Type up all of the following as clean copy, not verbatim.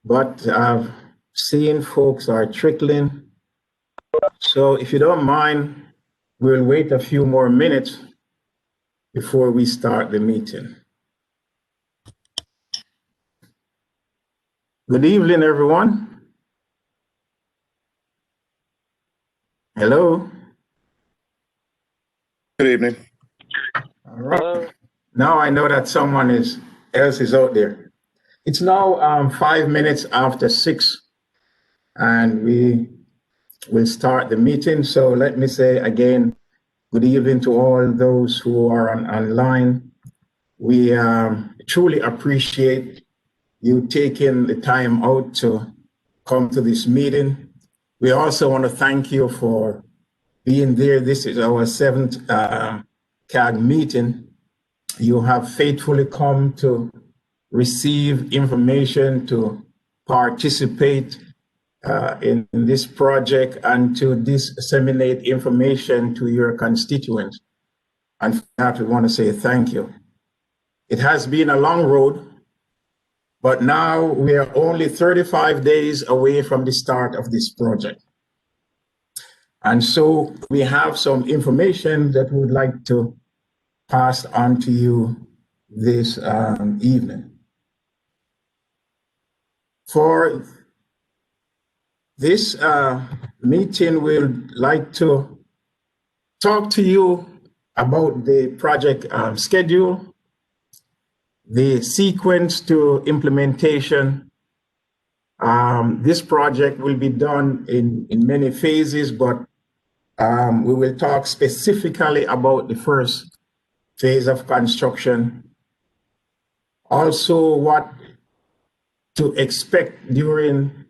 but I've seen folks are trickling. So if you don't mind, we'll wait a few more minutes before we start the meeting. Good evening, everyone. Hello. Good evening. All right. Now I know that someone else is out there. It's now 5 minutes after 6, and we will start the meeting. So let me say again, good evening to all those who are online. We truly appreciate you taking the time out to come to this meeting. We also want to thank you for being there. This is our 7th CAG meeting. You have faithfully come to receive information, to participate in this project, and to disseminate information to your constituents. And for that, we want to say thank you. It has been a long road, but now we are only 35 days away from the start of this project. And so we have some information that we would like to pass on to you this evening. For this meeting, we'd like to talk to you about the project schedule, the sequence to implementation. This project will be done in many phases, but we will talk specifically about the first phase of construction. Also, what to expect during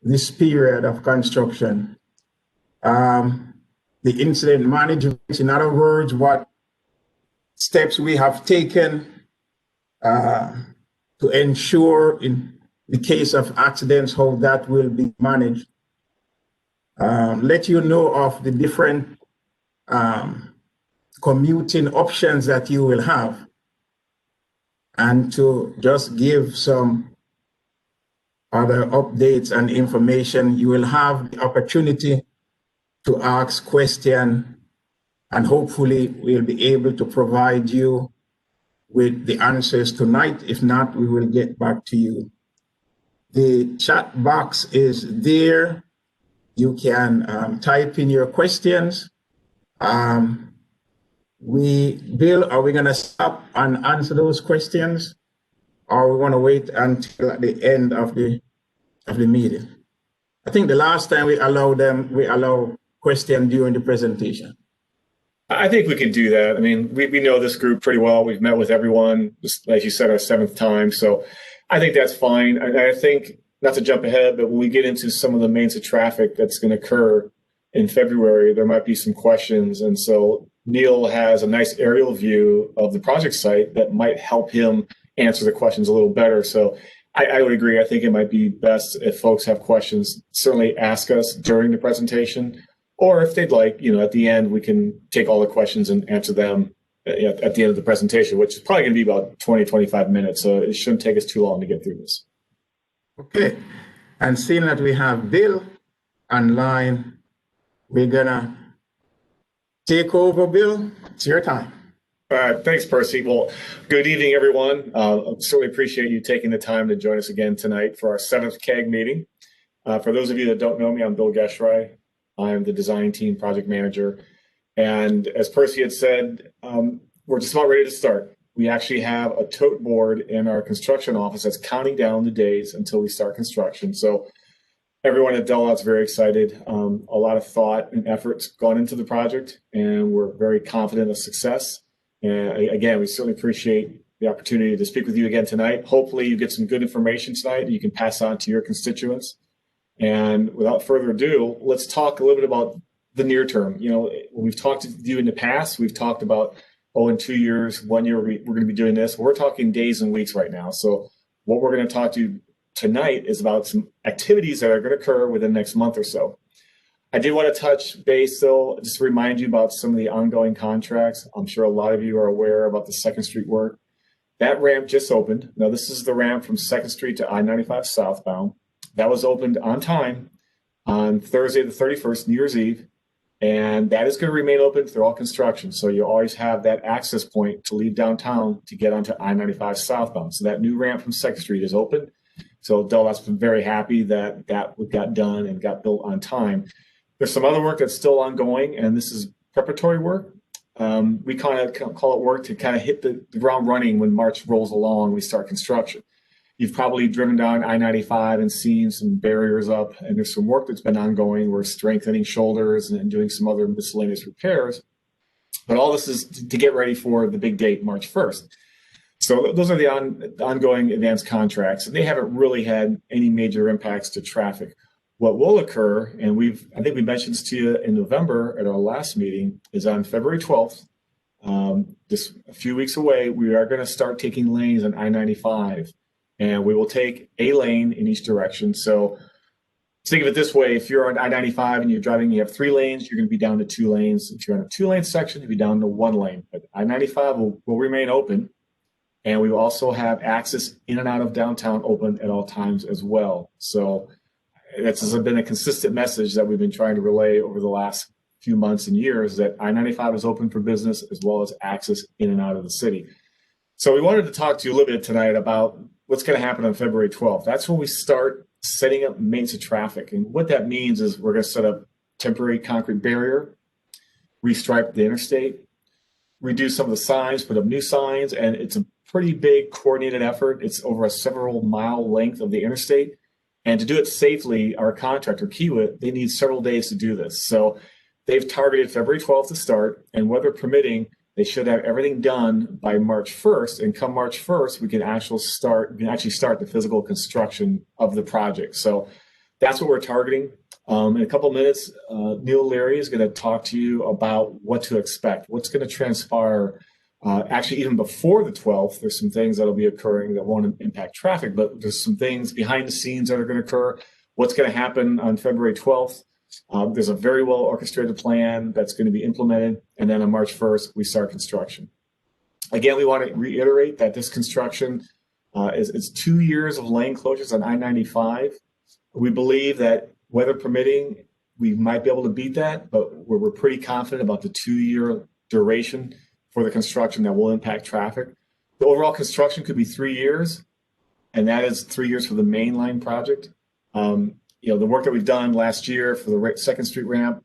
this period of construction. The incident management, in other words, what steps we have taken to ensure in the case of accidents, how that will be managed. Let you know of the different commuting options that you will have, and to just give some other updates and information. You will have the opportunity to ask questions, and hopefully we'll be able to provide you with the answers tonight. If not, we will get back to you. The chat box is there. You can type in your questions. Bill, are we gonna stop and answer those questions, or we want to wait until at the end of the meeting? I think the last time we allow questions during the presentation. I think we can do that. I mean, we know this group pretty well. We've met with everyone, like you said, our 7th time. So I think that's fine. I think, not to jump ahead, but when we get into some of the mains of traffic that's going to occur in February, there might be some questions. And so Neil has a nice aerial view of the project site that might help him answer the questions a little better. So I would agree. I think it might be best if folks have questions, certainly ask us during the presentation, or if they'd like, at the end, we can take all the questions and answer them at the end of the presentation, which is probably going to be about 20, 25 minutes. So it shouldn't take us too long to get through this. Okay. And seeing that we have Bill online, we're gonna take over. Bill, it's your time. All right, thanks, Percy. Well, good evening, everyone. I certainly appreciate you taking the time to join us again tonight for our 7th CAG meeting. For those of you that don't know me, I'm Bill Geschrei. I'm the design team project manager. And as Percy had said, we're just about ready to start. We actually have a tote board in our construction office that's counting down the days until we start construction. So everyone at Delot's very excited. A lot of thought and effort's gone into the project, and we're very confident of success. And again, we certainly appreciate the opportunity to speak with you again tonight. Hopefully you get some good information tonight that you can pass on to your constituents. And without further ado, let's talk a little bit about the near term. When we've talked to you in the past, we've talked about, in 2 years, 1 year, we're going to be doing this. We're talking days and weeks right now. So what we're going to talk to you tonight is about some activities that are going to occur within the next month or so. I did want to touch base, though, just to remind you about some of the ongoing contracts. I'm sure a lot of you are aware about the 2nd Street work. That ramp just opened. Now, this is the ramp from 2nd Street to I-95 southbound. That was opened on time on Thursday the 31st, New Year's Eve, and that is going to remain open through all construction. So you always have that access point to leave downtown to get onto I-95 southbound. So that new ramp from 2nd Street is open. So Delaw's been very happy that that got done and got built on time. There's some other work that's still ongoing, and this is preparatory work. We kind of call it work to kind of hit the ground running when March rolls along, we start construction. You've probably driven down I-95 and seen some barriers up, and there's some work that's been ongoing. We're strengthening shoulders and doing some other miscellaneous repairs. But all this is to get ready for the big date, March 1st. So those are the ongoing advanced contracts, and they haven't really had any major impacts to traffic. What will occur, and I think we mentioned this to you in November at our last meeting, is on February 12th, just a few weeks away, we are going to start taking lanes on I-95, and we will take a lane in each direction. So think of it this way: if you're on I-95 and you're driving, you have 3 lanes, you're going to be down to 2 lanes. If you're on a 2-lane section, you'll be down to 1 lane. But I-95 will remain open. And we will also have access in and out of downtown open at all times as well. So that's been a consistent message that we've been trying to relay over the last few months and years, that I-95 is open for business as well as access in and out of the city. So we wanted to talk to you a little bit tonight about what's going to happen on February 12th. That's when we start setting up maintenance of traffic. And what that means is we're going to set up temporary concrete barrier, restripe the interstate, redo some of the signs, put up new signs, and it's a pretty big coordinated effort. It's over a several mile length of the interstate. And to do it safely, our contractor, Kiewit, they need several days to do this. So they've targeted February 12th to start, and weather permitting, they should have everything done by March 1st. And come March 1st, we can actually start the physical construction of the project. So that's what we're targeting. In a couple of minutes, Neil Leary is going to talk to you about what to expect, what's going to transpire. Actually, even before the 12th, there's some things that'll be occurring that won't impact traffic, but there's some things behind the scenes that are going to occur. What's going to happen on February 12th? There's a very well orchestrated plan that's going to be implemented. And then on March 1st, we start construction. Again, we want to reiterate that this construction is 2 years of lane closures on I-95. We believe that weather permitting, we might be able to beat that, but we're pretty confident about the 2-year duration for the construction that will impact traffic. The overall construction could be 3 years, and that is 3 years for the main line project. The work that we've done last year for the 2nd Street ramp,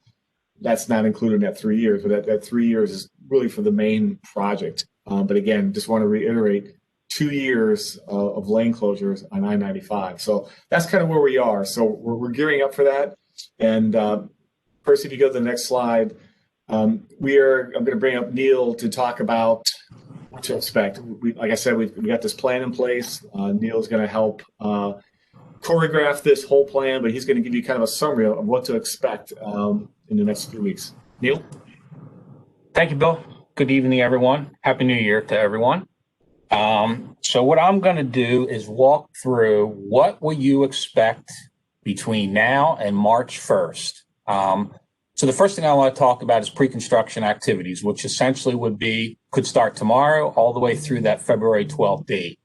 that's not included in that 3 years, but that 3 years is really for the main project. But again, just want to reiterate, 2 years of lane closures on I-95. So that's kind of where we are. So we're gearing up for that. And Percy, if you go to the next slide, I'm going to bring up Neil to talk about what to expect. Like I said, we've got this plan in place. Neil's going to help choreograph this whole plan, but he's going to give you kind of a summary of what to expect in the next few weeks. Neil? Thank you, Bill. Good evening, everyone. Happy New Year to everyone. So what I'm going to do is walk through what will you expect between now and March 1st. So the first thing I want to talk about is pre-construction activities, which essentially could start tomorrow all the way through that February 12th date.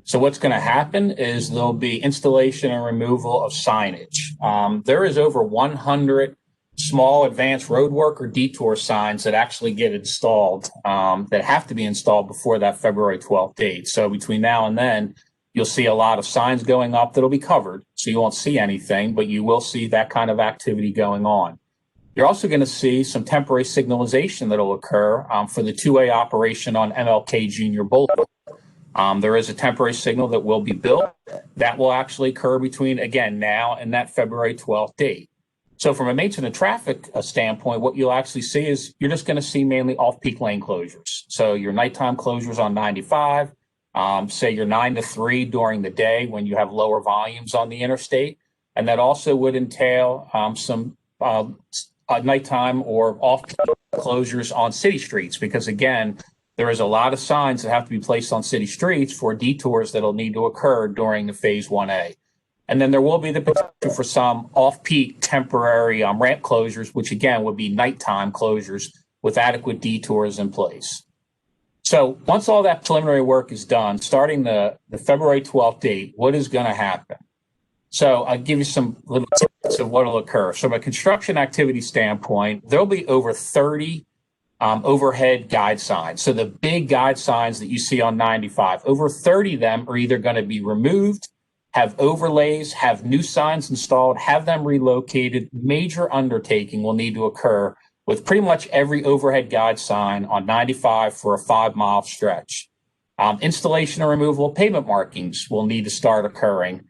So what's going to happen is there'll be installation and removal of signage. There is over 100 small advanced roadwork or detour signs that actually get installed, that have to be installed before that February 12th date. So between now and then, you'll see a lot of signs going up that'll be covered. So you won't see anything, but you will see that kind of activity going on. You're also going to see some temporary signalization that'll occur for the two-way operation on MLK Jr. Boulevard. There is a temporary signal that will be built that will actually occur between, again, now and that February 12th date. So from a maintenance of traffic standpoint, what you'll actually see is you're just going to see mainly off-peak lane closures. So your nighttime closures on 95, say your 9 to 3 during the day when you have lower volumes on the interstate. And that also would entail some nighttime or off-peak closures on city streets, because again, there is a lot of signs that have to be placed on city streets for detours that'll need to occur during the Phase 1A. And then there will be the potential for some off-peak temporary ramp closures, which again would be nighttime closures with adequate detours in place. So once all that preliminary work is done, starting the February 12th date, what is going to happen? So I'll give you some little tips of what will occur. So from a construction activity standpoint, there'll be over 30 overhead guide signs. So the big guide signs that you see on 95, over 30 of them are either going to be removed, have overlays, have new signs installed, have them relocated. Major undertaking will need to occur with pretty much every overhead guide sign on 95 for a 5-mile stretch. Installation and removal of pavement markings will need to start occurring.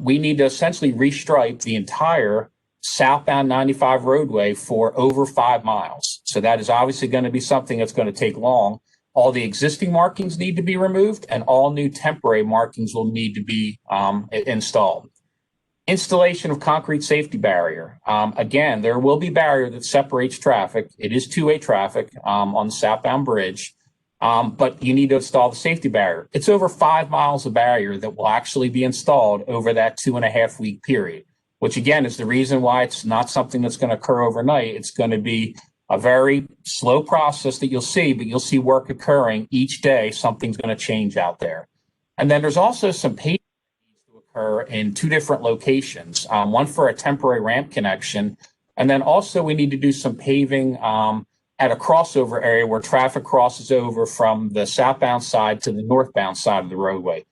We need to essentially restripe the entire southbound 95 roadway for over 5 miles. So that is obviously going to be something that's going to take long. All the existing markings need to be removed, and all new temporary markings will need to be installed. Installation of concrete safety barrier. Again, there will be barrier that separates traffic. It is two-way traffic on the southbound bridge, but you need to install the safety barrier. It's over 5 miles of barrier that will actually be installed over that 2.5-week period, which again is the reason why it's not something that's going to occur overnight. It's going to be a very slow process that you'll see, but you'll see work occurring each day. Something's going to change out there. And then there's also some paving that needs to occur in 2 different locations, one for a temporary ramp connection. And then also we need to do some paving at a crossover area where traffic crosses over from the southbound side to the northbound side of the roadway.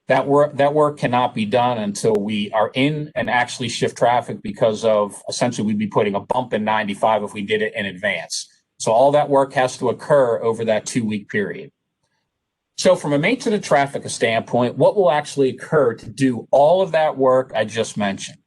That work cannot be done until we are in and actually shift traffic, because of essentially we'd be putting a bump in 95 if we did it in advance. So all that work has to occur over that 2-week period. So from a maintenance traffic standpoint, what will actually occur to do all of that work I just mentioned?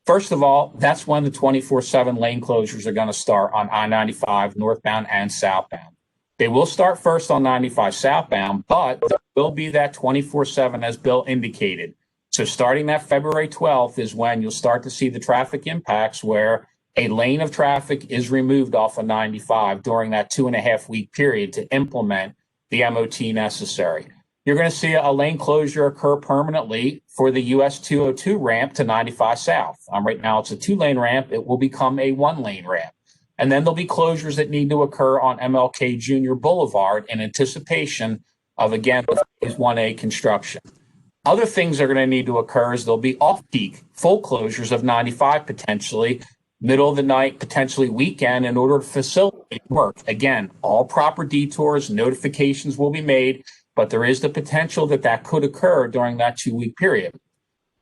First of all, that's when the 24/7 lane closures are going to start on I-95 northbound and southbound. They will start first on 95 southbound, but there will be that 24/7 as Bill indicated. So starting that February 12th is when you'll start to see the traffic impacts, where a lane of traffic is removed off of 95 during that 2.5-week period to implement the MOT necessary. You're going to see a lane closure occur permanently for the US 202 ramp to 95 south. Right now it's a 2-lane ramp. It will become a 1-lane ramp. And then there'll be closures that need to occur on MLK Jr. Boulevard in anticipation of, again, the Phase 1A construction. Other things that are going to need to occur is there'll be off-peak full closures of 95 potentially, middle of the night, potentially weekend, in order to facilitate work. Again, all proper detours, notifications will be made, but there is the potential that that could occur during that 2-week period.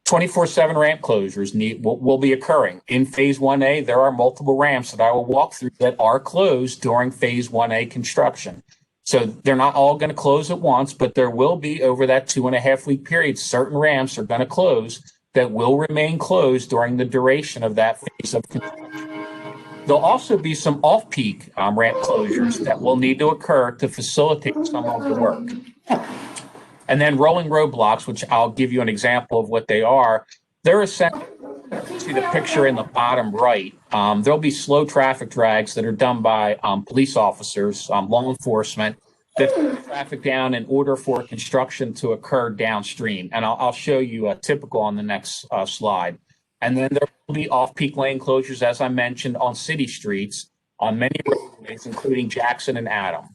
24/7 ramp closures will be occurring. In Phase 1A, there are multiple ramps that I will walk through that are closed during Phase 1A construction. So they're not all going to close at once, but there will be, over that 2.5-week period, certain ramps are going to close that will remain closed during the duration of that phase of construction. There'll also be some off-peak ramp closures that will need to occur to facilitate some of the work. And then rolling roadblocks, which I'll give you an example of what they are. They're essentially, see the picture in the bottom right, there'll be slow traffic drags that are done by police officers, law enforcement, that slow traffic down in order for construction to occur downstream. And I'll show you a typical on the next slide. And then there will be off-peak lane closures, as I mentioned, on city streets, on many roadways, including Jackson and Adam.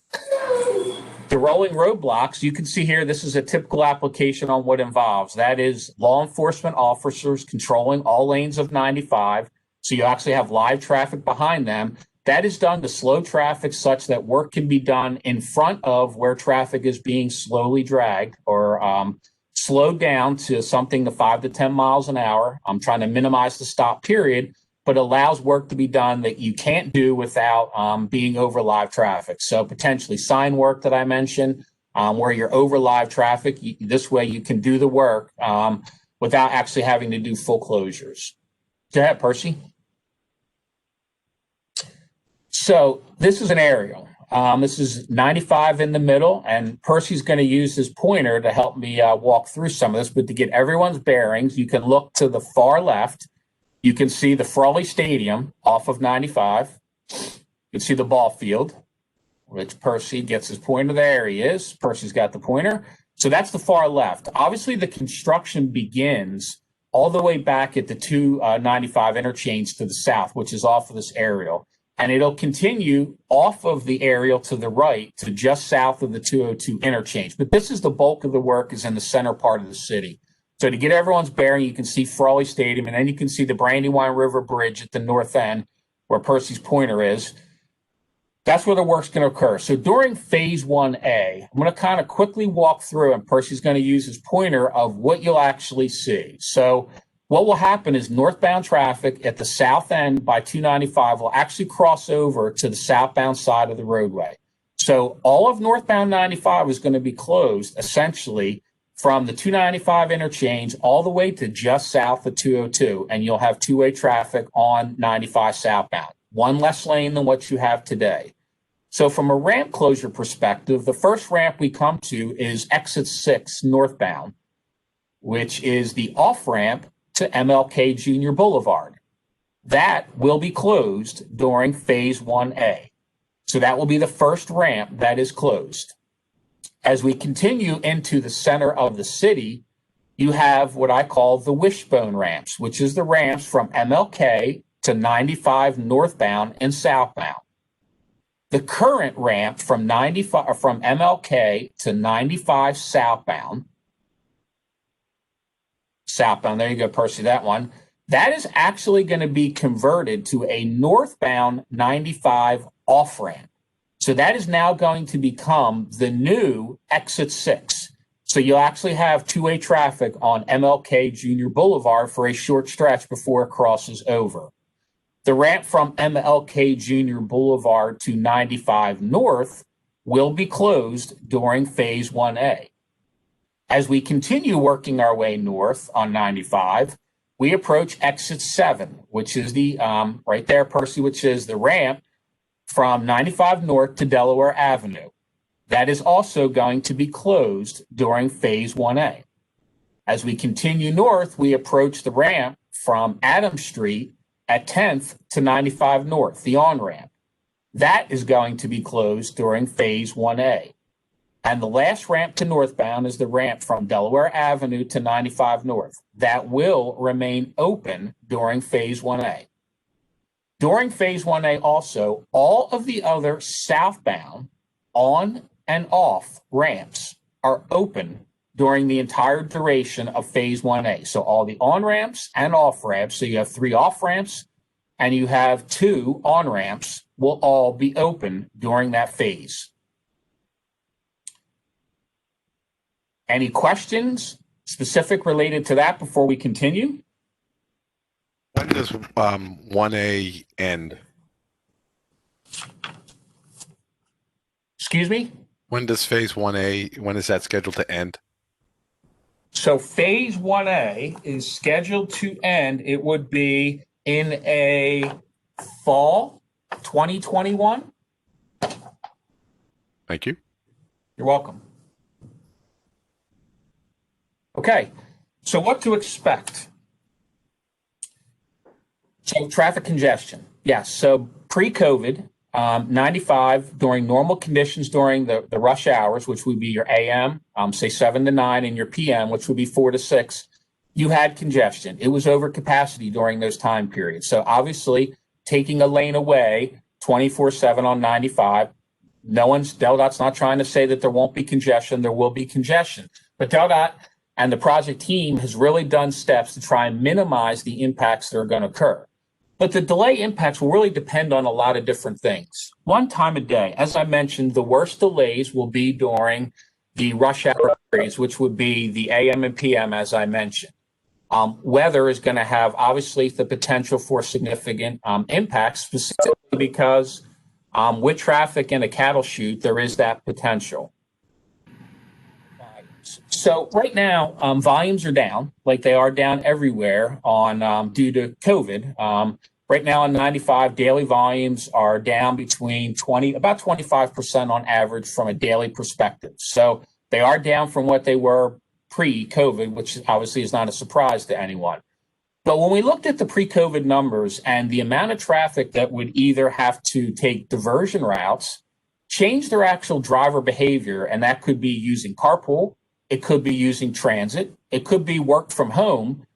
The rolling roadblocks, you can see here, this is a typical application on what involves. That is law enforcement officers controlling all lanes of 95. So you actually have live traffic behind them. That is done to slow traffic such that work can be done in front of where traffic is being slowly dragged or slowed down to something to 5 to 10 miles an hour. I'm trying to minimize the stop period, but allows work to be done that you can't do without being over live traffic. So potentially sign work that I mentioned, where you're over live traffic. This way you can do the work without actually having to do full closures. Go ahead, Percy. So this is an aerial. This is 95 in the middle, and Percy's going to use his pointer to help me walk through some of this. But to get everyone's bearings, you can look to the far left. You can see the Frawley Stadium off of 95. You can see the ball field, which Percy gets his pointer. There he is. Percy's got the pointer. So that's the far left. Obviously, the construction begins all the way back at the 295 interchange to the south, which is off of this aerial. and it'll continue off of the aerial to the right to just south of the 202 interchange. But this is the bulk of the work is in the center part of the city. So to get everyone's bearing, you can see Frawley Stadium, and then you can see the Brandywine River Bridge at the north end where Percy's Pointer is. That's where the work's going to occur. So during phase 1A, I'm going to kind of quickly walk through, and Percy's going to use his pointer of what you'll actually see. So what will happen is northbound traffic at the south end by 295 will actually cross over to the southbound side of the roadway. So all of northbound 95 is going to be closed essentially from the 295 interchange all the way to just south of 202, and you'll have two-way traffic on 95 southbound, one less lane than what you have today. So from a ramp closure perspective, the first ramp we come to is exit 6 northbound, which is the off-ramp to MLK Junior Boulevard. That will be closed during phase 1A. So that will be the first ramp that is closed. As we continue into the center of the city, you have what I call the wishbone ramps, which is the ramps from MLK to 95 northbound and southbound. The current ramp from MLK to 95 southbound, there you go, Percy, that one, that is actually going to be converted to a northbound 95 off-ramp. So that is now going to become the new exit 6. So you'll actually have two-way traffic on MLK Junior Boulevard for a short stretch before it crosses over. The ramp from MLK Junior Boulevard to 95 North will be closed during phase 1A. As we continue working our way north on 95, we approach exit 7, which is the, right there, Percy, which is the ramp from 95 North to Delaware Avenue. That is also going to be closed during phase 1A. As we continue north, we approach the ramp from Adams Street at 10th to 95 North, the on-ramp. That is going to be closed during phase 1A. And the last ramp to northbound is the ramp from Delaware Avenue to 95 North. That will remain open during phase 1A. During phase 1A also, all of the other southbound on and off ramps are open during the entire duration of phase 1A. So all the on-ramps and off-ramps, so you have 3 off-ramps and you have 2 on-ramps, will all be open during that phase. Any questions specific related to that before we continue? When does 1A end? Excuse me? When does phase 1A, when is that scheduled to end? So phase 1A is scheduled to end, it would be in a fall 2021. Thank you. You're welcome. Okay, so what to expect? So traffic congestion. Yes, so pre-COVID, 95 during normal conditions during the rush hours, which would be your AM, say 7 to 9, and your PM, which would be 4 to 6, you had congestion. It was over capacity during those time periods. So obviously taking a lane away 24/7 on 95, DelDOT's not trying to say that there won't be congestion, there will be congestion. But DelDOT and the project team has really done steps to try and minimize the impacts that are going to occur. But the delay impacts will really depend on a lot of different things. One time a day, as I mentioned, the worst delays will be during the rush hour periods, which would be the AM and PM, as I mentioned. Weather is going to have, obviously, the potential for significant impacts, specifically because with traffic in a cattle chute, there is that potential. So right now, volumes are down, like they are down everywhere on due to COVID. Right now on 95, daily volumes are down between about 25% on average from a daily perspective. So they are down from what they were pre-COVID, which obviously is not a surprise to anyone. But when we looked at the pre-COVID numbers and the amount of traffic that would either have to take diversion routes, change their actual driver behavior, and that could be using carpool, it could be using transit, it could be work from home.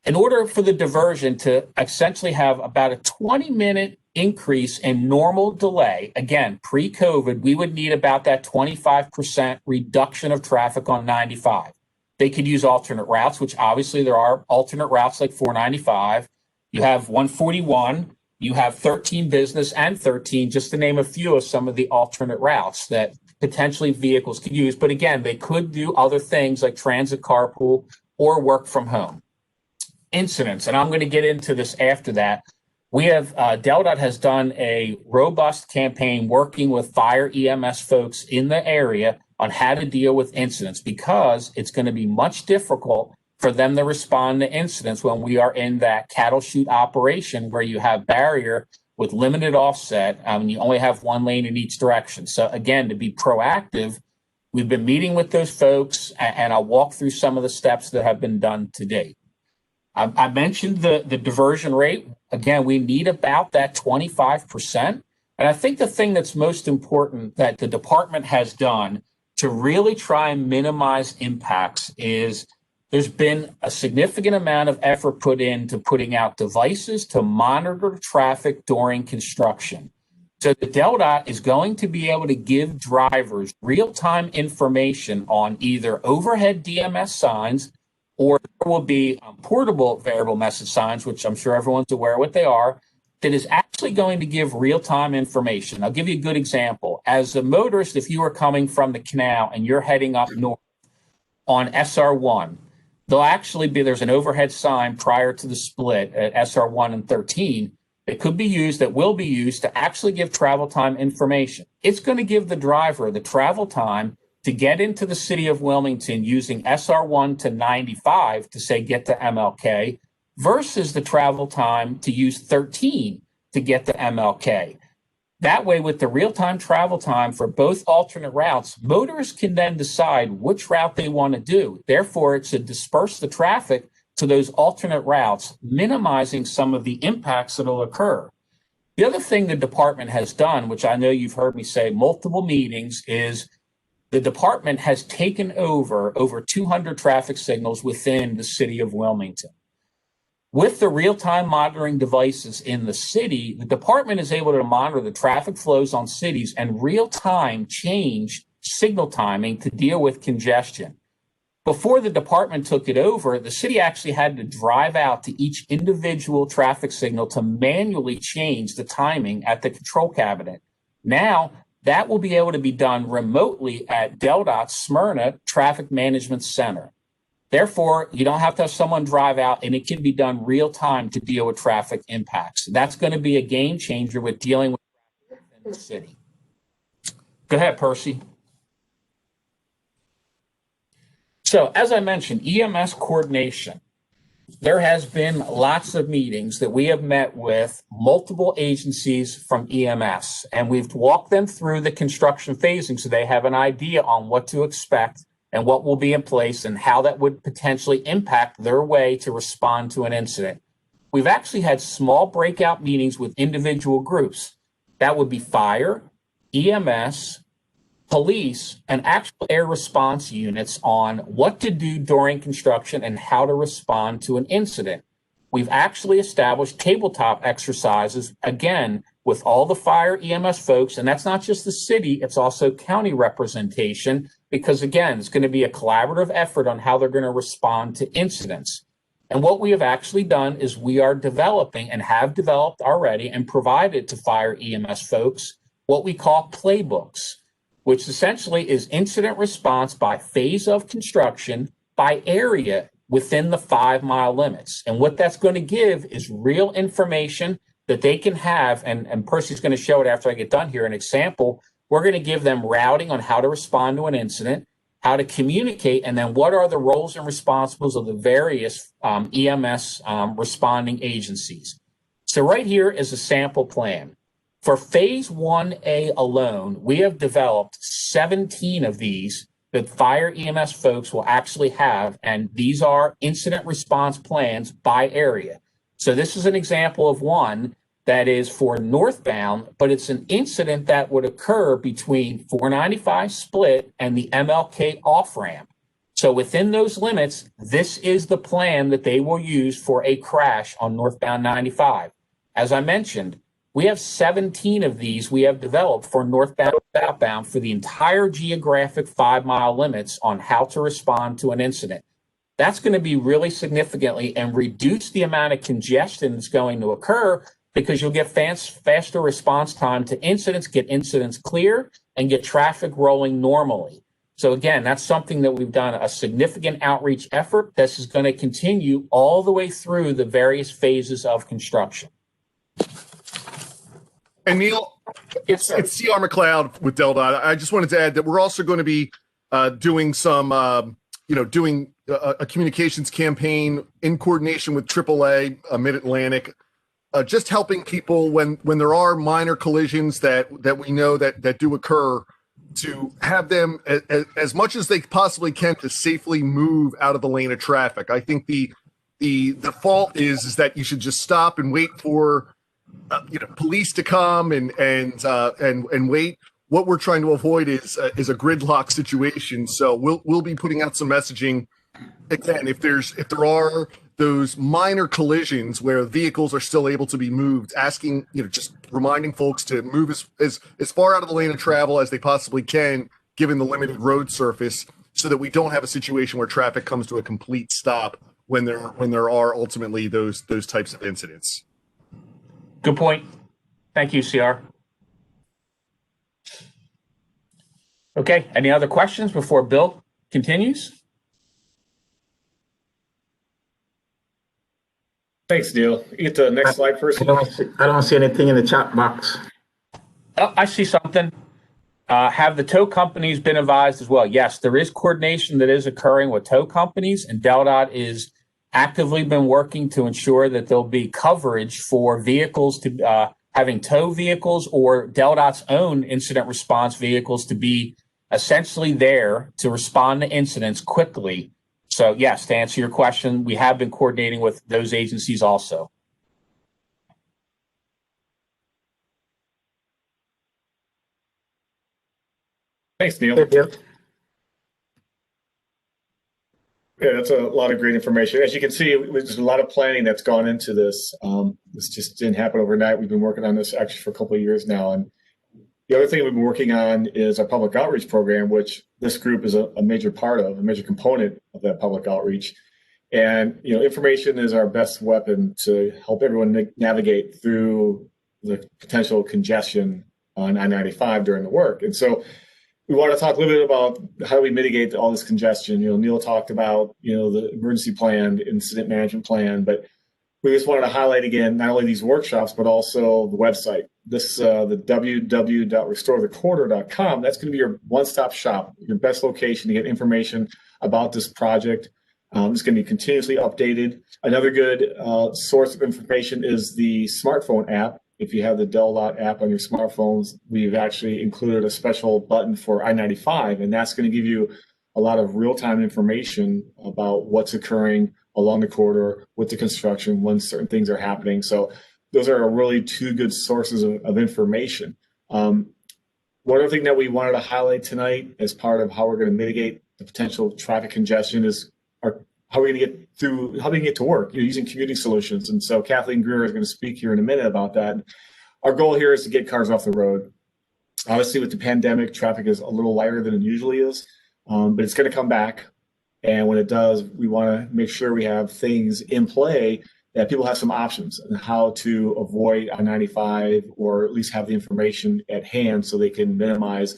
In order for the diversion to essentially have about a 20-minute increase in normal delay, again, pre-COVID, we would need about that 25% reduction of traffic on 95. They could use alternate routes, which obviously there are alternate routes like 495. You have 141, you have 13 business and 13, just to name a few of some of the alternate routes that potentially vehicles could use. But again, they could do other things like transit carpool or work from home. Incidents, and I'm going to get into this after that. We have, DelDOT has done a robust campaign working with fire EMS folks in the area on how to deal with incidents, because it's going to be much difficult for them to respond to incidents when we are in that cattle chute operation where you have barrier with limited offset and you only have one lane in each direction. So again, to be proactive, we've been meeting with those folks, and I'll walk through some of the steps that have been done to date. I mentioned the diversion rate. Again, we need about that 25%. And I think the thing that's most important that the department has done to really try and minimize impacts is there's been a significant amount of effort put into putting out devices to monitor traffic during construction. So the DelDOT is going to be able to give drivers real-time information on either overhead DMS signs, or there will be portable variable message signs, which I'm sure everyone's aware what they are, that is actually going to give real-time information. I'll give you a good example. As a motorist, if you are coming from the canal and you're heading up north on SR1, there's an overhead sign prior to the split at SR1 and 13 that could be used, that will be used to actually give travel time information. It's going to give the driver the travel time to get into the city of Wilmington using SR1 to 95 to say get to MLK versus the travel time to use 13 to get to MLK. That way, with the real-time travel time for both alternate routes, motorists can then decide which route they want to do. Therefore, it's to disperse the traffic to those alternate routes, minimizing some of the impacts that will occur. The other thing the department has done, which I know you've heard me say multiple meetings, is the department has taken over 200 traffic signals within the city of Wilmington. With the real-time monitoring devices in the city, the department is able to monitor the traffic flows on cities and real-time change signal timing to deal with congestion. Before the department took it over, the city actually had to drive out to each individual traffic signal to manually change the timing at the control cabinet. Now, that will be able to be done remotely at DelDOT's Smyrna Traffic Management Center. Therefore, you don't have to have someone drive out, and it can be done real time to deal with traffic impacts. That's going to be a game changer with dealing with traffic in the city. Go ahead, Percy. So, as I mentioned, EMS coordination. There has been lots of meetings that we have met with multiple agencies from EMS, and we've walked them through the construction phasing so they have an idea on what to expect and what will be in place and how that would potentially impact their way to respond to an incident. We've actually had small breakout meetings with individual groups. That would be fire, EMS, police, and actual air response units on what to do during construction and how to respond to an incident. We've actually established tabletop exercises, again, with all the fire EMS folks, and that's not just the city, it's also county representation, because again, it's going to be a collaborative effort on how they're going to respond to incidents. And what we have actually done is we are developing and have developed already and provided to fire EMS folks what we call playbooks, which essentially is incident response by phase of construction by area within the 5-mile limits. And what that's going to give is real information that they can have, and Percy's going to show it after I get done here, an example. We're going to give them routing on how to respond to an incident, how to communicate, and then what are the roles and responsibilities of the various EMS responding agencies. So right here is a sample plan. For phase 1A alone, we have developed 17 of these that fire EMS folks will actually have, and these are incident response plans by area. So this is an example of one that is for northbound, but it's an incident that would occur between 495 split and the MLK off-ramp. So within those limits, this is the plan that they will use for a crash on northbound 95. As I mentioned, We have 17 of these we have developed for northbound and southbound for the entire geographic 5-mile limits on how to respond to an incident. That's going to be really significantly and reduce the amount of congestion that's going to occur, because you'll get faster response time to incidents, get incidents clear, and get traffic rolling normally. So again, that's something that we've done a significant outreach effort. This is going to continue all the way through the various phases of construction. And Neil, Yes, sir. it's CR McLeod with DelDOT. I just wanted to add that we're also going to be doing some, doing a communications campaign in coordination with AAA, Mid-Atlantic, just helping people when there are minor collisions that we know that do occur, to have them as much as they possibly can to safely move out of the lane of traffic. I think the default is that you should just stop and wait for police to come and wait. What we're trying to avoid is a gridlock situation. So we'll be putting out some messaging again. If there are those minor collisions where vehicles are still able to be moved, asking, just reminding folks to move as far out of the lane of travel as they possibly can, given the limited road surface, so that we don't have a situation where traffic comes to a complete stop when there are ultimately those types of incidents. Good point. Thank you, CR. Okay, any other questions before Bill continues? Thanks, Neil. You get the next slide first. I don't see anything in the chat box. Oh, I see something. Have the tow companies been advised as well? Yes, there is coordination that is occurring with tow companies, and DelDOT is actively been working to ensure that there'll be coverage for vehicles to having tow vehicles or DelDOT's own incident response vehicles to be essentially there to respond to incidents quickly. So yes, to answer your question, we have been coordinating with those agencies also. Thanks, Neil. Thank you. Yeah, that's a lot of great information. As you can see, there's a lot of planning that's gone into this. This just didn't happen overnight. We've been working on this actually for a couple of years now. And the other thing we've been working on is our public outreach program, which this group is a major part of, a major component of that public outreach. And, information is our best weapon to help everyone navigate through the potential congestion on I-95 during the work. And so we want to talk a little bit about how do we mitigate all this congestion. Neil talked about, the emergency plan, incident management plan, but we just wanted to highlight again, not only these workshops, but also the website. This, the www.restorethecorridor.com, that's going to be your one-stop shop, your best location to get information about this project. It's going to be continuously updated. Another good source of information is the smartphone app. If you have the DelDOT app on your smartphones, we've actually included a special button for I-95, and that's going to give you a lot of real-time information about what's occurring along the corridor with the construction when certain things are happening. So those are really two good sources of information. One other thing that we wanted to highlight tonight as part of how we're going to mitigate the potential traffic congestion is how we're going to get through, how we can get to work, using commuting solutions. And so Kathleen Greer is going to speak here in a minute about that. Our goal here is to get cars off the road. Obviously, with the pandemic, traffic is a little lighter than it usually is, but it's going to come back. And when it does, we want to make sure we have things in play that people have some options on how to avoid I-95, or at least have the information at hand so they can minimize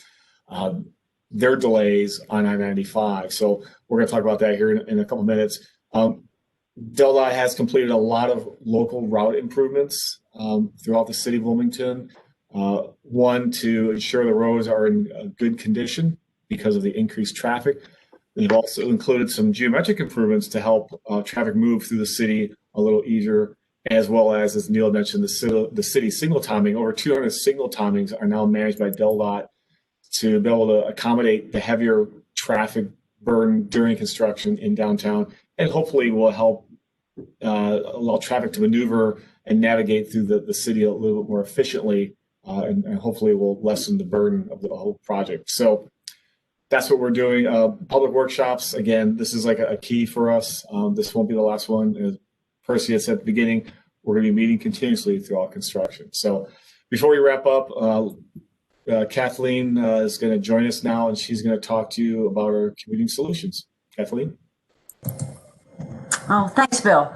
their delays on I-95. So we're going to talk about that here in a couple of minutes. DelDOT has completed a lot of local route improvements throughout the city of Wilmington. One, to ensure the roads are in good condition because of the increased traffic. They've also included some geometric improvements to help traffic move through the city a little easier, as well as Neil mentioned, the city signal timing. Over 200 signal timings are now managed by DelDOT to be able to accommodate the heavier traffic burn during construction in downtown, and hopefully will help allow traffic to maneuver and navigate through the city a little bit more efficiently, and hopefully will lessen the burden of the whole project. So that's what we're doing. Public workshops, again, this is like a key for us. This won't be the last one. As Percy had said at the beginning, we're going to be meeting continuously throughout construction. So Before we wrap up, Kathleen is going to join us now, and she's going to talk to you about our commuting solutions. Kathleen? Oh, thanks, Bill.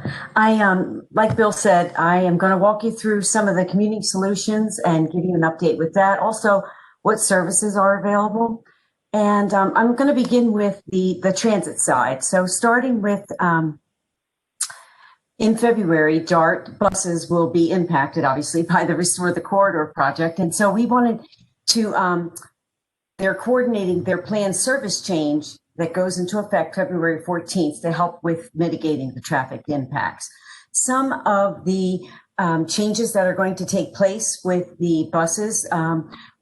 Like Bill said, I am going to walk you through some of the commuting solutions and give you an update with that. Also, what services are available. And I'm going to begin with the transit side. So starting with in February, DART buses will be impacted, obviously, by the Restore the Corridor project. And so we wanted to, they're coordinating their planned service change that goes into effect February 14th to help with mitigating the traffic impacts. Some of the changes that are going to take place with the buses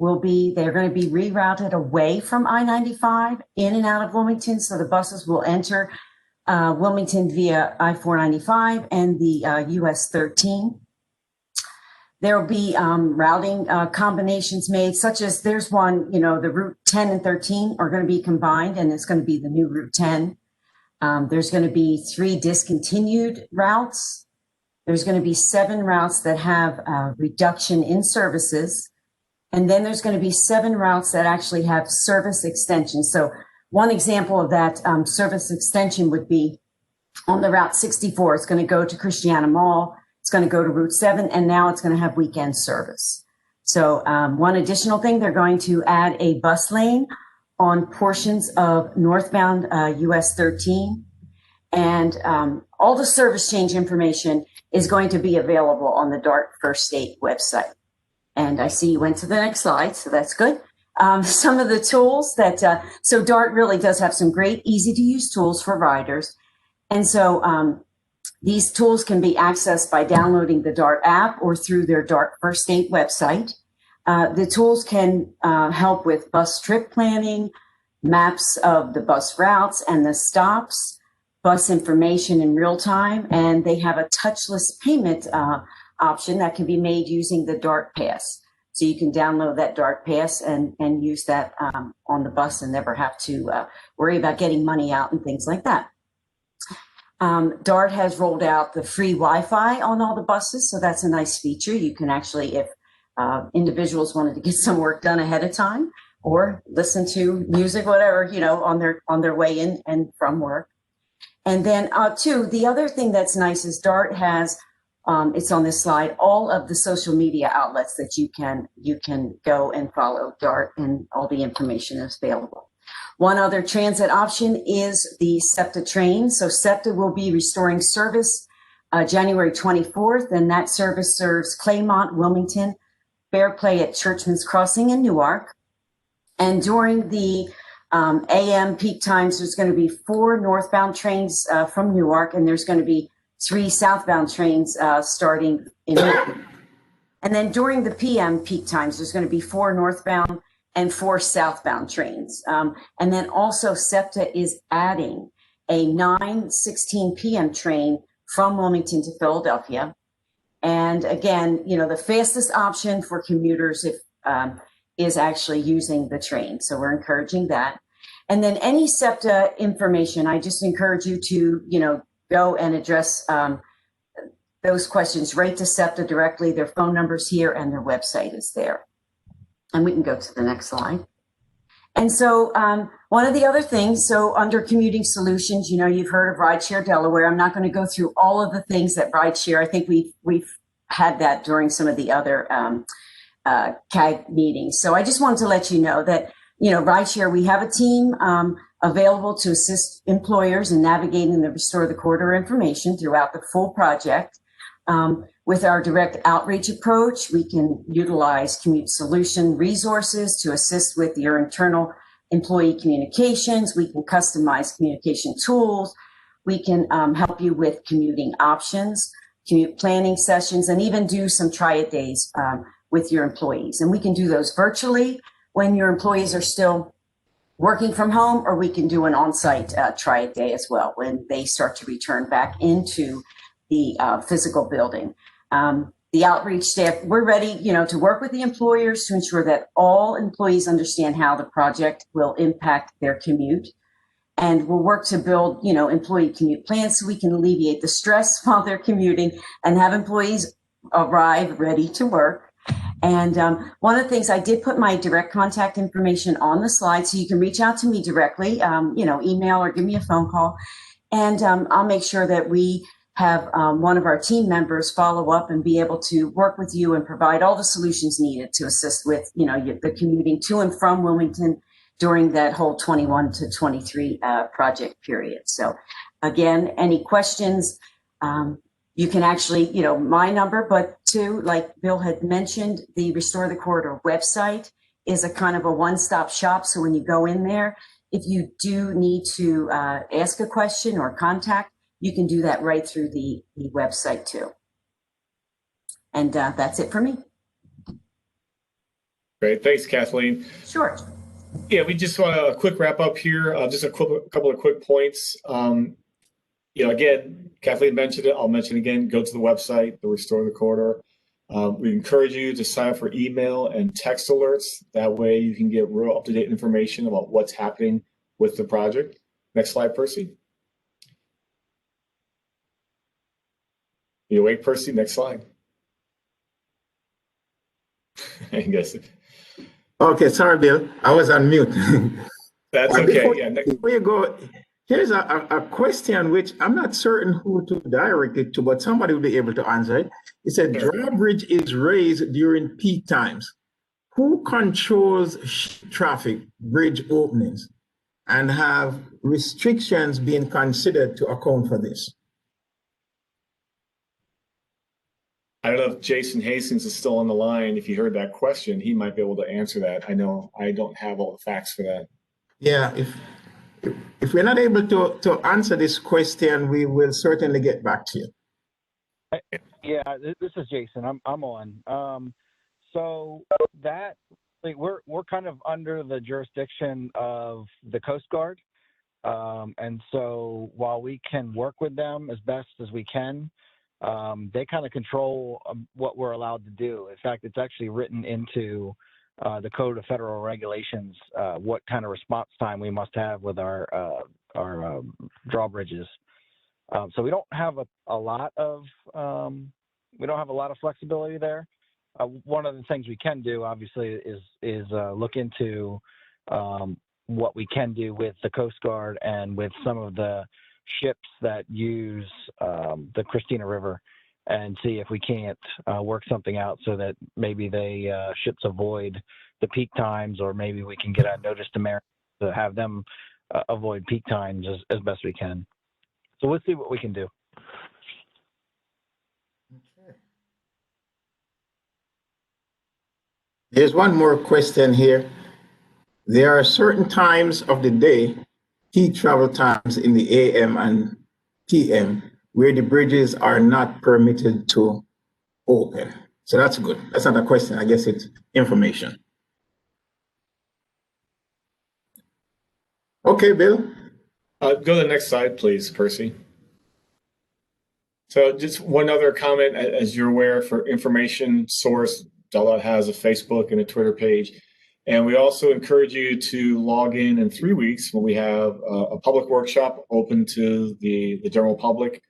will be, they're going to be rerouted away from I-95 in and out of Wilmington. So the buses will enter Wilmington via I-495 and the US 13. There will be routing combinations made, such as there's one, you know, the Route 10 and 13 are going to be combined, and it's going to be the new Route 10. There's going to be 3 discontinued routes. There's going to be 7 routes that have reduction in services. And then there's going to be 7 routes that actually have service extensions. So one example of that service extension would be on the Route 64. It's going to go to Christiana Mall. It's going to go to Route 7, and now it's going to have weekend service. So one additional thing, they're going to add a bus lane on portions of northbound US 13. And all the service change information is going to be available on the DART First State website. And I see you went to the next slide, so that's good. Some of the tools that, so DART really does have some great, easy to use tools for riders. And so these tools can be accessed by downloading the DART app or through their DART First State website. The tools can help with bus trip planning, maps of the bus routes and the stops, bus information in real time, and they have a touchless payment option that can be made using the DART Pass. So you can download that DART Pass and use that on the bus and never have to worry about getting money out and things like that. DART has rolled out the free Wi-Fi on all the buses, so that's a nice feature. You can actually, if individuals wanted to get some work done ahead of time or listen to music, whatever, you know, on their way in and from work. And then too, the other thing that's nice is DART has, it's on this slide, all of the social media outlets that you can go and follow DART, and all the information is available. One other transit option is the SEPTA train. So SEPTA will be restoring service January 24th, and that service serves Claymont, Wilmington, Fairplay at Churchman's Crossing in Newark. And during the AM peak times, there's going to be 4 northbound trains from Newark, and there's going to be 3 southbound trains starting in Newton. And then during the PM peak times, there's going to be 4 northbound and 4 southbound trains. And then also SEPTA is adding a 9:16 p.m. train from Wilmington to Philadelphia. And again, you know, the fastest option for commuters is actually using the train. So we're encouraging that. And then any SEPTA information, I just encourage you to, you know, go and address those questions right to SEPTA directly. Their phone number's here and their website is there. And we can go to the next slide. And so one of the other things, so under commuting solutions, you know, you've heard of Rideshare Delaware. I'm not going to go through all of the things that Rideshare, I think we've had that during some of the other CAG meetings. So I just wanted to let you know that, you know, Rideshare, we have a team available to assist employers in navigating the Restore the Corridor information throughout the full project. With our direct outreach approach, we can utilize commute solution resources to assist with your internal employee communications. We can customize communication tools. We can help you with commuting options, commute planning sessions, and even do some try-it days with your employees. And we can do those virtually when your employees are still working from home, or we can do an on-site try-it day as well when they start to return back into the physical building. The outreach staff, we're ready, you know, to work with the employers to ensure that all employees understand how the project will impact their commute. And we'll work to build, you know, employee commute plans so we can alleviate the stress while they're commuting and have employees arrive ready to work. And one of the things, I did put my direct contact information on the slide, so you can reach out to me directly, email or give me a phone call. And I'll make sure that we have one of our team members follow up and be able to work with you and provide all the solutions needed to assist with, the commuting to and from Wilmington during that whole 21 to 23 project period. So again, any questions, you can actually, my number, but too, like Bill had mentioned, the Restore the Corridor website is a kind of a one-stop shop. So when you go in there, if you do need to ask a question or contact, you can do that right through the website too. And that's it for me. Great. Thanks, Kathleen. Sure. Yeah, we just want a quick wrap up here. Just a couple of quick points. Again, Kathleen mentioned it. I'll mention it again. Go to the website, the Restore the Corridor. We encourage you to sign up for email and text alerts. That way you can get real up-to-date information about what's happening with the project. Next slide, Percy. You awake, Percy? Next slide. I guess. Okay, sorry, Bill. I was on mute. That's okay. Before you go, here's a question which I'm not certain who to direct it to, but somebody will be able to answer it. It said drawbridge is raised during peak times. Who controls traffic, bridge openings, and have restrictions been considered to account for this? I don't know if Jason Hastings is still on the line. If you heard that question, he might be able to answer that. I know I don't have all the facts for that. Yeah, if we're not able to answer this question, we will certainly get back to you. Yeah, this is Jason. I'm on. So that we're kind of under the jurisdiction of the Coast Guard, and so while we can work with them as best as we can, they kind of control what we're allowed to do. In fact, it's actually written into the Code of Federal Regulations what kind of response time we must have with our drawbridges. So we don't have a lot of flexibility there. One of the things we can do, obviously, is look into what we can do with the Coast Guard and with some of the ships that use the Christina River, and see if we can't work something out so that maybe ships avoid the peak times, or maybe we can get a notice to Maryland to have them avoid peak times as best we can. So we'll see what we can do. Okay. There's one more question here. There are certain times of the day, peak travel times in the AM and PM, where the bridges are not permitted to open. So that's good. That's not a question. I guess it's information. Okay, Bill. Go to the next slide, please, Percy. So just one other comment, as you're aware, for information source, Dot has a Facebook and a Twitter page. And we also encourage you to log in 3 weeks when we have a public workshop open to the general public.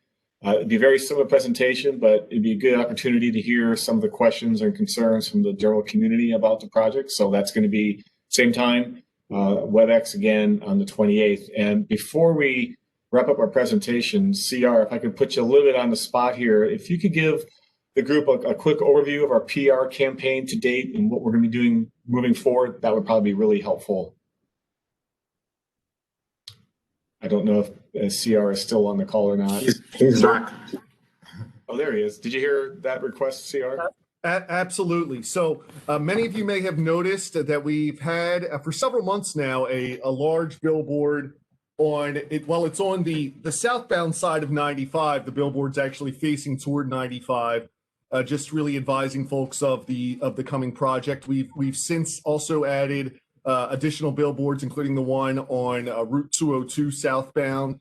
It'd be a very similar presentation, but it'd be a good opportunity to hear some of the questions and concerns from the general community about the project. So that's going to be same time, WebEx again on the 28th. And before we wrap up our presentation, CR, if I could put you a little bit on the spot here, if you could give the group a quick overview of our PR campaign to date and what we're going to be doing moving forward, that would probably be really helpful. I don't know if CR is still on the call or not. He's back. Oh, there he is. Did you hear that request, CR? Absolutely. So many of you may have noticed that we've had for several months now a large billboard on it. Well, it's on the southbound side of 95. The billboard's actually facing toward 95. Just really advising folks of the coming project. We've since also added additional billboards, including the one on Route 202 southbound,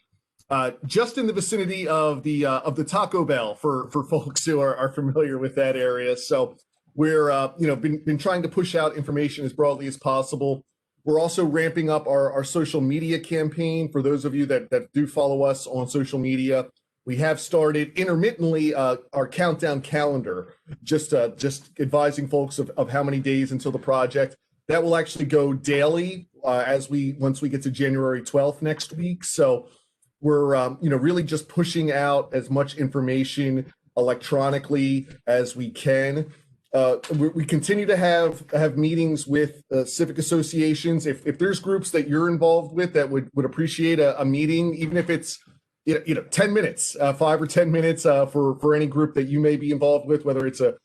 just in the vicinity of the Taco Bell for folks who are familiar with that area. So we're been trying to push out information as broadly as possible. We're also ramping up our social media campaign. For those of you that do follow us on social media, we have started intermittently our countdown calendar, just advising folks of how many days until the project. That will actually go daily once we get to January 12th next week. So we're really just pushing out as much information electronically as we can. We continue to have meetings with civic associations. If there's groups that you're involved with that would appreciate a meeting, even if it's 10 minutes, 5 or 10 minutes for any group that you may be involved with, whether it's a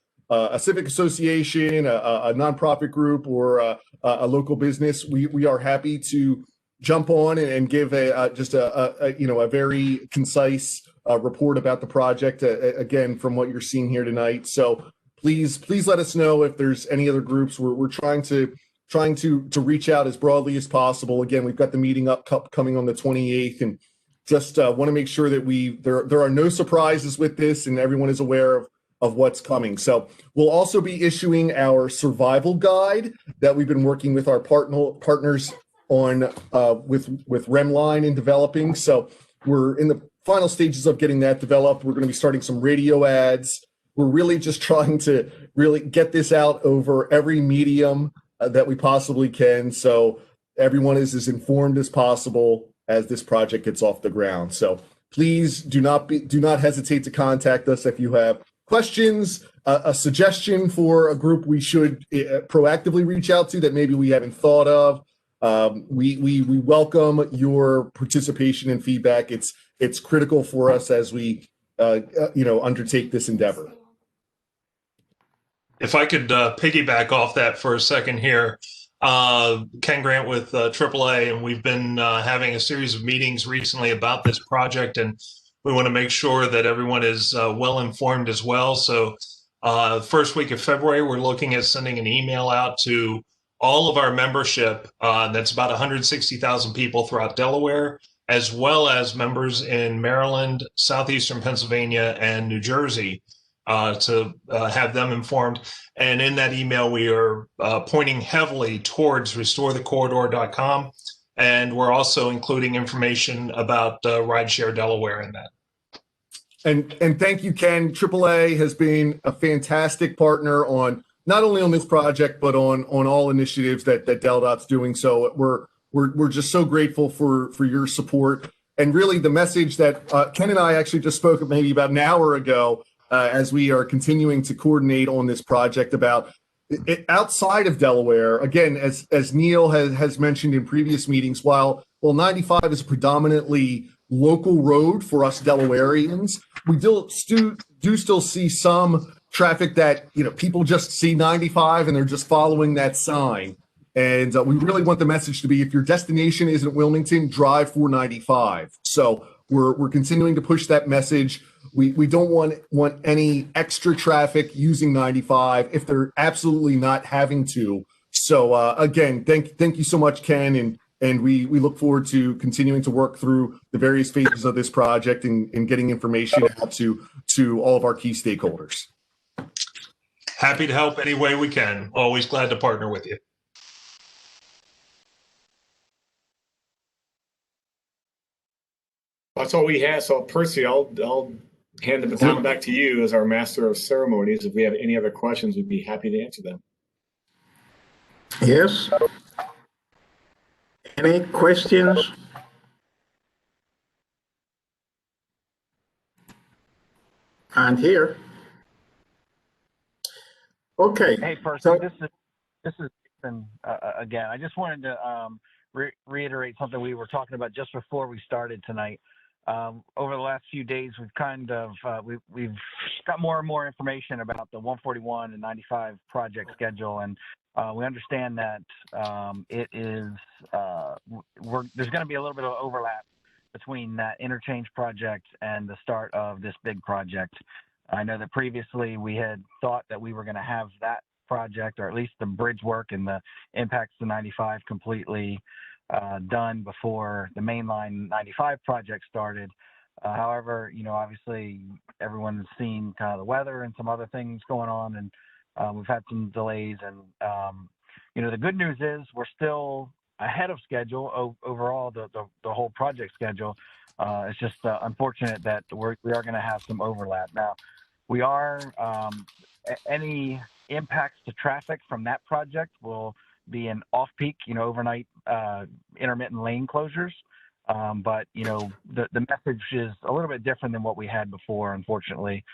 civic association, a nonprofit group, or a local business, we are happy to jump on and give a very concise report about the project. Again, from what you're seeing here tonight. So please let us know if there's any other groups. We're trying to reach out as broadly as possible. Again, we've got the meeting coming on the 28th, and just want to make sure that there are no surprises with this, and everyone is aware of what's coming. So we'll also be issuing our survival guide that we've been working with our partners on with Remline in developing. So we're in the final stages of getting that developed. We're going to be starting some radio ads. We're really just trying to really get this out over every medium that we possibly can, so everyone is as informed as possible as this project gets off the ground. So please do not hesitate to contact us if you have questions, a suggestion for a group we should proactively reach out to that maybe we haven't thought of. We welcome your participation and feedback. It's critical for us as we undertake this endeavor. If I could piggyback off that for a second here, Ken Grant with AAA, and we've been having a series of meetings recently about this project, and we want to make sure that everyone is well informed as well. So first week of February, we're looking at sending an email out to all of our membership. That's about 160,000 people throughout Delaware, as well as members in Maryland, southeastern Pennsylvania, and New Jersey, to have them informed. And in that email, we are pointing heavily towards restorethecorridor.com. And we're also including information about Rideshare Delaware in that. And thank you, Ken. AAA has been a fantastic partner on not only on this project, but on all initiatives that DelDOT's doing. So we're just so grateful for your support. And really the message that Ken and I actually just spoke maybe about an hour ago, as we are continuing to coordinate on this project about it outside of Delaware. Again, as Neil has mentioned in previous meetings, while 95 is a predominantly local road for us Delawareans, we do still see some traffic that, people just see 95 and they're just following that sign. And we really want the message to be, if your destination isn't Wilmington, drive 495. So we're continuing to push that message. We don't want any extra traffic using 95 if they're absolutely not having to. So again, thank you so much, Ken, and we look forward to continuing to work through the various phases of this project and getting information out to all of our key stakeholders. Happy to help any way we can. Always glad to partner with you. That's all we have. So Percy, I'll hand the baton back to you as our master of ceremonies. If we have any other questions, we'd be happy to answer them. Yes. Any questions? And here. Okay. Hey, Percy, So, this is Jason, again. I just wanted to reiterate something we were talking about just before we started tonight. Over the last few days, we've kind of we've got more and more information about the 141 and 95 project schedule, and we understand that it is there's going to be a little bit of overlap between that interchange project and the start of this big project. I know that previously we had thought that we were going to have that project, or at least the bridge work and the impacts to 95 completely done before the mainline 95 project started. However, obviously everyone's seen kind of the weather and some other things going on, and we've had some delays. And the good news is we're still ahead of schedule overall, the whole project schedule. It's just unfortunate that we are going to have some overlap. Now, we are any impacts to traffic from that project will be an off-peak, overnight intermittent lane closures. But the message is a little bit different than what we had before. Unfortunately,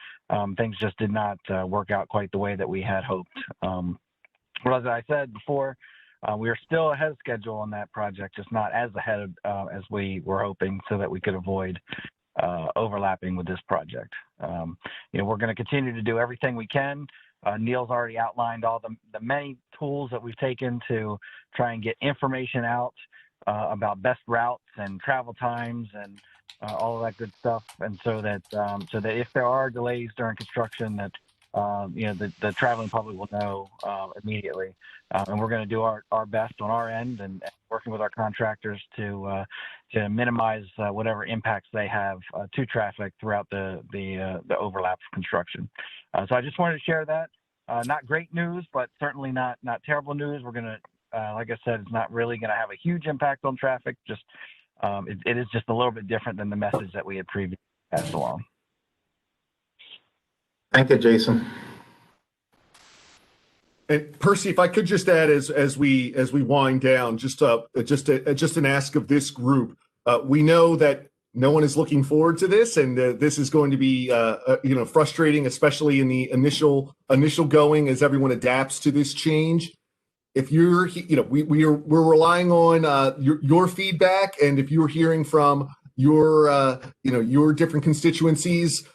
things just did not work out quite the way that we had hoped. But as I said before, we are still ahead of schedule on that project, just not as ahead as we were hoping, so that we could avoid overlapping with this project. We're going to continue to do everything we can. Neil's already outlined all the many tools that we've taken to try and get information out about best routes and travel times and all of that good stuff, and so that if there are delays during construction, that the traveling public will know immediately. And we're going to do our best on our end and working with our contractors to minimize whatever impacts they have to traffic throughout the overlap of construction. So I just wanted to share that. Not great news, but certainly not terrible news. We're going to, like I said, it's not really going to have a huge impact on traffic. Just it is just a little bit different than the message that we had previously passed along. Thank you, Jason. And Percy, if I could just add, as we wind down, just an ask of this group. We know that no one is looking forward to this, and this is going to be frustrating, especially in the initial going as everyone adapts to this change. If you're, we're relying on your feedback, and if you're hearing from your different constituencies,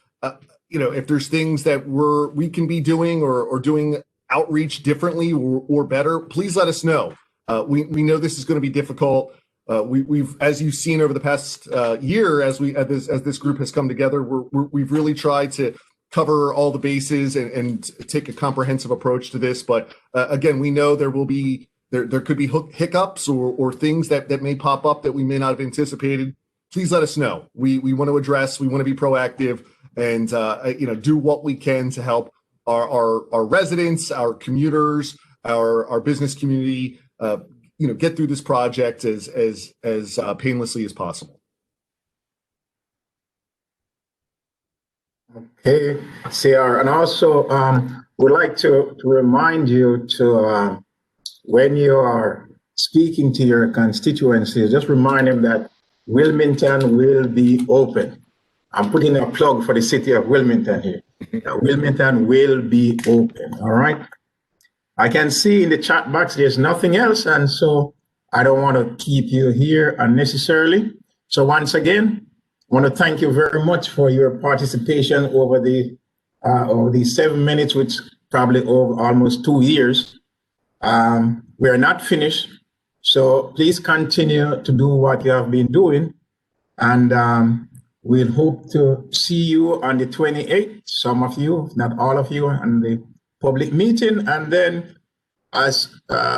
if there's things that we can be doing or doing outreach differently or better, please let us know. We know this is going to be difficult. We've, as you've seen over the past year, as this group has come together, we've really tried to cover all the bases and take a comprehensive approach to this. But again, we know there could be hiccups or things that may pop up that we may not have anticipated. Please let us know. We want to address. We want to be proactive and do what we can to help our residents, our commuters, our business community, get through this project as painlessly as possible. Okay, CR, and also would like to remind you to when you are speaking to your constituencies, just remind them that Wilmington will be open. I'm putting a plug for the city of Wilmington here. Wilmington will be open, all right? I can see in the chat box there's nothing else, and so I don't want to keep you here unnecessarily. So once again, I want to thank you very much for your participation over these 7 minutes, which probably over almost 2 years. We're not finished, so please continue to do what you have been doing, and we'll hope to see you on the 28th, some of you, if not all of you, on the public meeting. And then as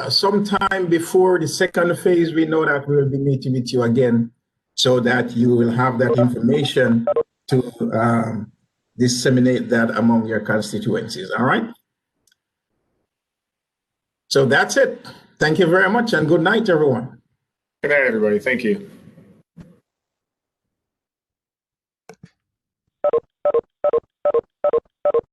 sometime before the second phase, we know that we will be meeting with you again so that you will have that information to disseminate that among your constituencies, all right? So that's it. Thank you very much, and good night, everyone. Good night, everybody. Thank you.